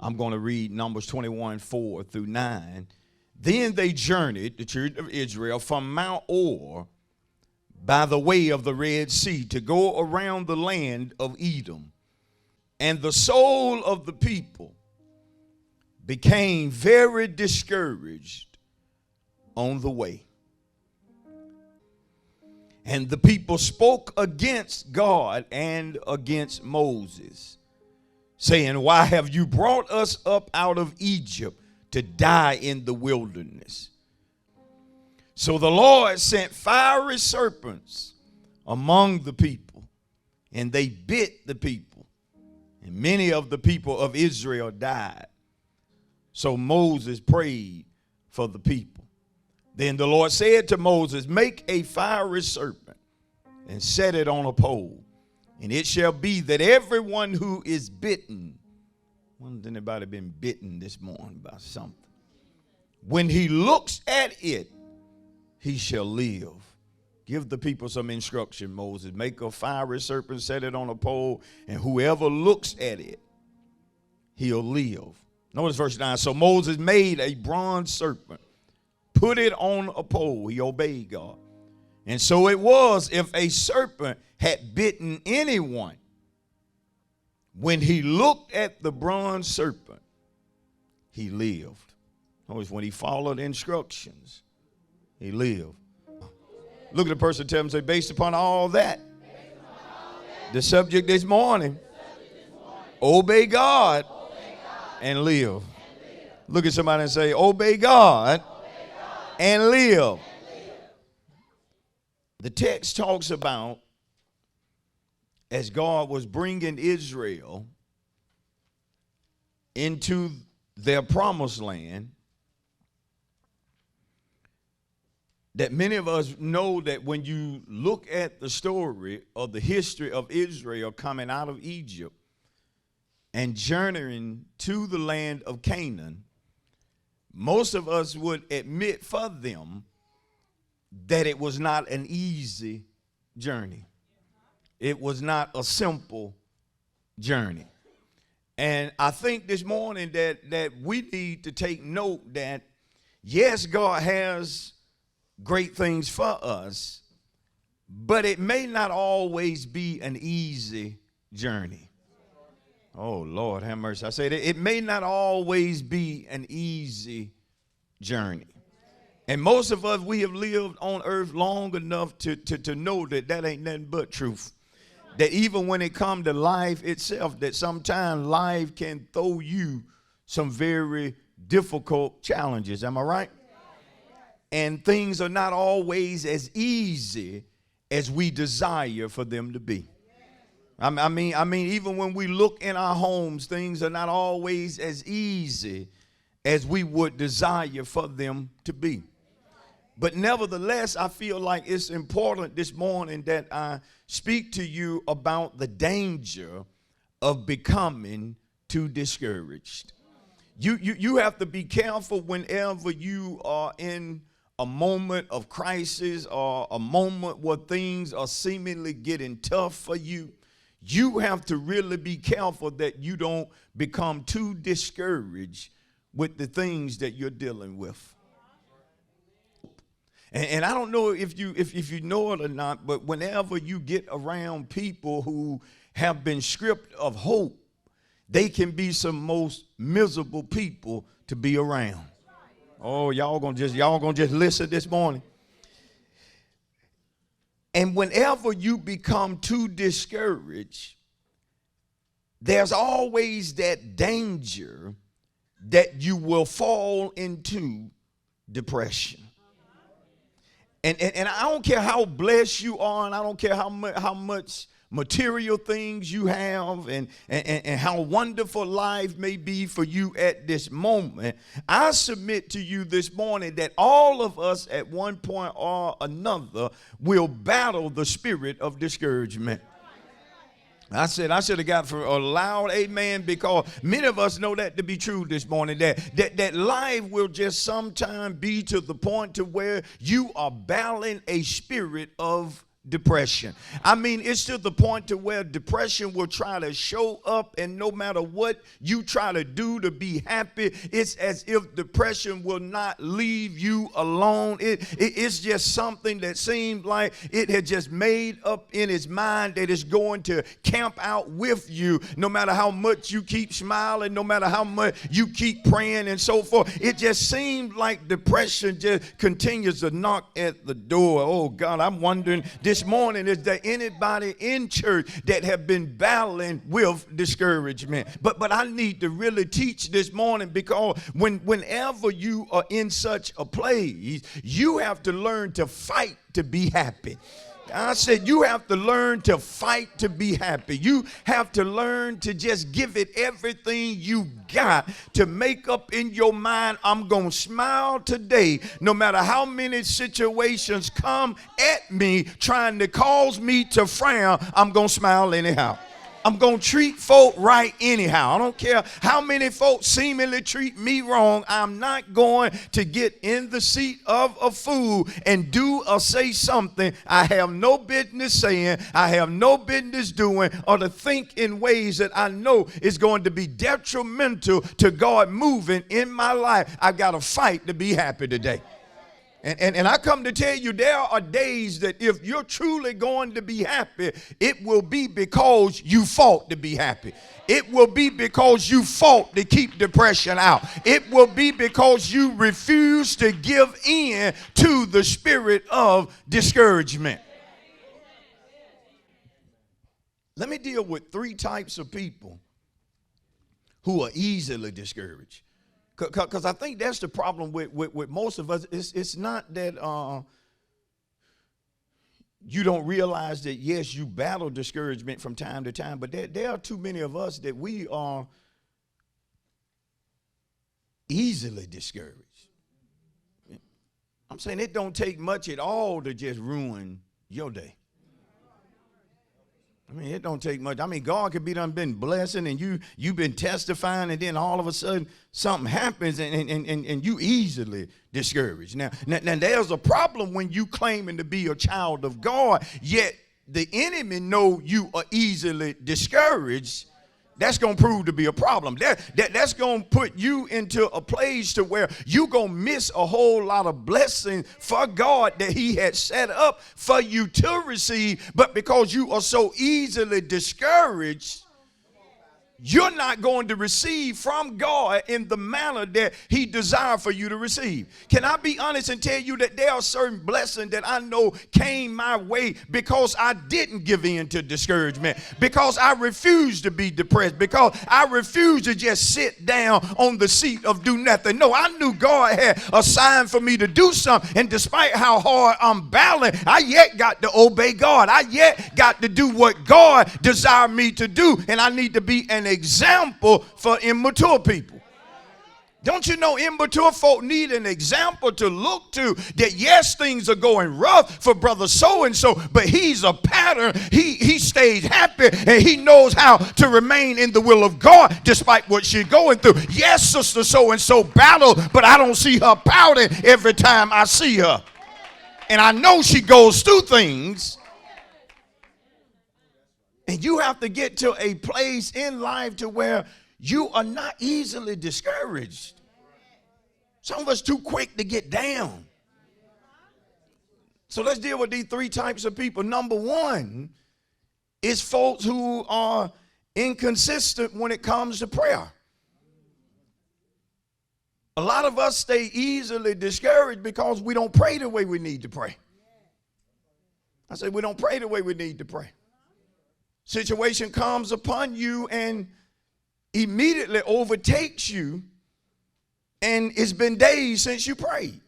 I'm going to read Numbers 21:4 through 9. Then they journeyed, the children of Israel, from Mount Or by the way of the Red Sea to go around the land of Edom. And the soul of the people became very discouraged on the way. And the people spoke against God and against Moses, saying, why have you brought us up out of Egypt to die in the wilderness? So the Lord sent fiery serpents among the people, and they bit the people, and many of the people of Israel died. So Moses prayed for the people. Then the Lord said to Moses, make a fiery serpent and set it on a pole. And it shall be that everyone who is bitten, when's anybody been bitten this morning by something? When he looks at it, he shall live. Give the people some instruction, Moses. Make a fiery serpent, set it on a pole, and whoever looks at it, he'll live. Notice verse 9. So Moses made a bronze serpent, put it on a pole. He obeyed God. And so it was, if a serpent had bitten anyone, when he looked at the bronze serpent, he lived. Notice when he followed instructions, he lived. Look at the person, tell him, say, based upon all that, the subject this morning, obey God and live. Look at somebody and say, obey God and live. The text talks about, as God was bringing Israel into their promised land, that many of us know that when you look at the story of the history of Israel coming out of Egypt and journeying to the land of Canaan, most of us would admit for them that it was not an easy journey. It was not a simple journey. And I think this morning that we need to take note that, yes, God has great things for us, but it may not always be an easy journey. Oh, Lord, have mercy. I say that it may not always be an easy journey. And most of us, we have lived on earth long enough to know that ain't nothing but truth. That even when it comes to life itself, that sometimes life can throw you some very difficult challenges. Am I right? And things are not always as easy as we desire for them to be. I mean, even when we look in our homes, things are not always as easy as we would desire for them to be. But nevertheless, I feel like it's important this morning that I speak to you about the danger of becoming too discouraged. You have to be careful whenever you are in a moment of crisis or a moment where things are seemingly getting tough for you. You have to really be careful that you don't become too discouraged with the things that you're dealing with. And I don't know if you know it or not, but whenever you get around people who have been stripped of hope, they can be some most miserable people to be around. Oh, y'all gonna just listen this morning. And whenever you become too discouraged, there's always that danger that you will fall into depression. And I don't care how blessed you are, and I don't care how much material things you have and how wonderful life may be for you at this moment. I submit to you this morning that all of us at one point or another will battle the spirit of discouragement. I said I should have got for a loud amen, because many of us know that to be true this morning, that life will just sometime be to the point to where you are battling a spirit of depression. I mean, it's to the point to where depression will try to show up, and no matter what you try to do to be happy, it's as if depression will not leave you alone. It's just something that seems like it had just made up in its mind that it's going to camp out with you, no matter how much you keep smiling, no matter how much you keep praying and so forth. It just seems like depression just continues to knock at the door. Oh God, I'm wondering this morning, is there anybody in church that have been battling with discouragement? But I need to really teach this morning, because whenever you are in such a place, you have to learn to fight to be happy. I said you have to learn to fight to be happy. You have to learn to just give it everything you got to make up in your mind, I'm going to smile today no matter how many situations come at me trying to cause me to frown. I'm going to smile anyhow. I'm going to treat folk right anyhow. I don't care how many folks seemingly treat me wrong. I'm not going to get in the seat of a fool and do or say something I have no business saying, I have no business doing, or to think in ways that I know is going to be detrimental to God moving in my life. I've got to fight to be happy today. And I come to tell you, there are days that if you're truly going to be happy, it will be because you fought to be happy. It will be because you fought to keep depression out. It will be because you refuse to give in to the spirit of discouragement. Let me deal with 3 types of people who are easily discouraged. Because I think that's the problem with most of us. It's not that you don't realize that, yes, you battle discouragement from time to time, but there are too many of us that we are easily discouraged. I'm saying it don't take much at all to just ruin your day. I mean, it don't take much. I mean, God could be done been blessing, and you've been testifying, and then all of a sudden something happens, and you easily discouraged. Now there's a problem when you claiming to be a child of God, yet the enemy know you are easily discouraged. That's going to prove to be a problem. That's going to put you into a place to where you're going to miss a whole lot of blessings for God that he had set up for you to receive. But because you are so easily discouraged, you're not going to receive from God in the manner that he desired for you to receive. Can I be honest and tell you that there are certain blessings that I know came my way because I didn't give in to discouragement, because I refused to be depressed, because I refused to just sit down on the seat of do nothing. No, I knew God had a sign for me to do something, and despite how hard I'm battling, I yet got to obey God. I yet got to do what God desired me to do, and I need to be an example for immature people. Don't you know immature folk need an example to look to, that yes, things are going rough for brother so-and-so, but he's a pattern. He stays happy, and he knows how to remain in the will of God despite what she's going through. Yes, sister so-and-so battled, but I don't see her pouting every time I see her. And I know she goes through things. And you have to get to a place in life to where you are not easily discouraged. Some of us too quick to get down. So let's deal with these 3 types of people. Number 1 is folks who are inconsistent when it comes to prayer. A lot of us stay easily discouraged because we don't pray the way we need to pray. I said we don't pray the way we need to pray. Situation comes upon you and immediately overtakes you, and it's been days since you prayed.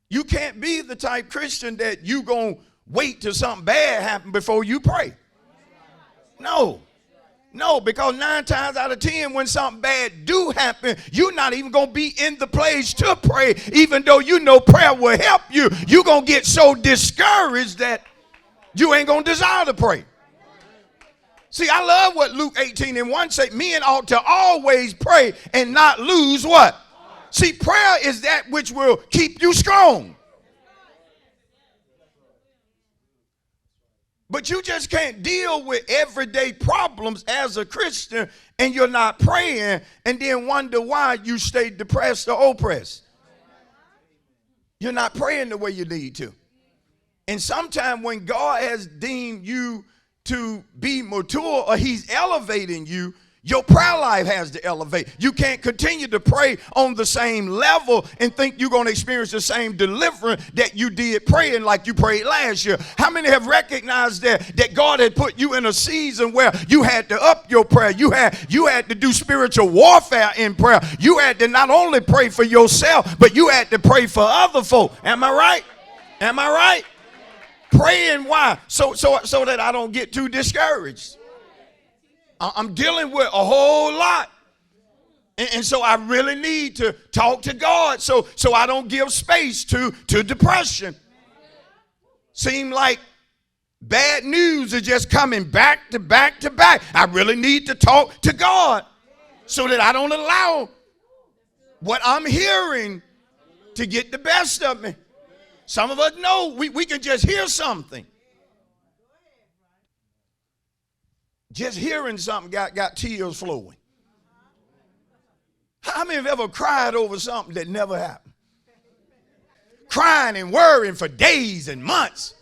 You can't be the type Christian that you gonna wait till something bad happens before you pray. No, because 9 times out of 10 when something bad do happen, you're not even gonna be in the place to pray, even though you know prayer will help you. You're gonna get so discouraged that you ain't going to desire to pray. See, I love what Luke 18:1 say. Men ought to always pray and not lose what? See, prayer is that which will keep you strong. But you just can't deal with everyday problems as a Christian and you're not praying and then wonder why you stay depressed or oppressed. You're not praying the way you need to. And sometimes when God has deemed you to be mature or he's elevating you, your prayer life has to elevate. You can't continue to pray on the same level and think you're going to experience the same deliverance that you did praying like you prayed last year. How many have recognized that God had put you in a season where you had to up your prayer? You had to do spiritual warfare in prayer. You had to not only pray for yourself, but you had to pray for other folk. Am I right? Am I right? Praying why? So that I don't get too discouraged. I'm dealing with a whole lot. And so I really need to talk to God so I don't give space to depression. Seem like bad news is just coming back to back to back. I really need to talk to God so that I don't allow what I'm hearing to get the best of me. Some of us know we can just hear something. Just hearing something got tears flowing. How many have ever cried over something that never happened? Crying and worrying for days and months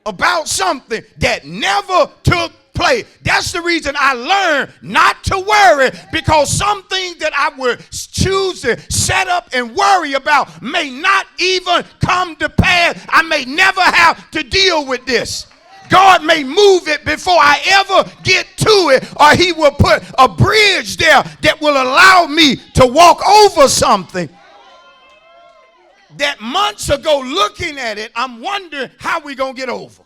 about something that never took place. That's the reason I learned not to worry, because some things that I would choose to set up and worry about may not even come to pass. I may never have to deal with this. God may move it before I ever get to it, or he will put a bridge there that will allow me to walk over something that months ago looking at it, I'm wondering how we going to get over.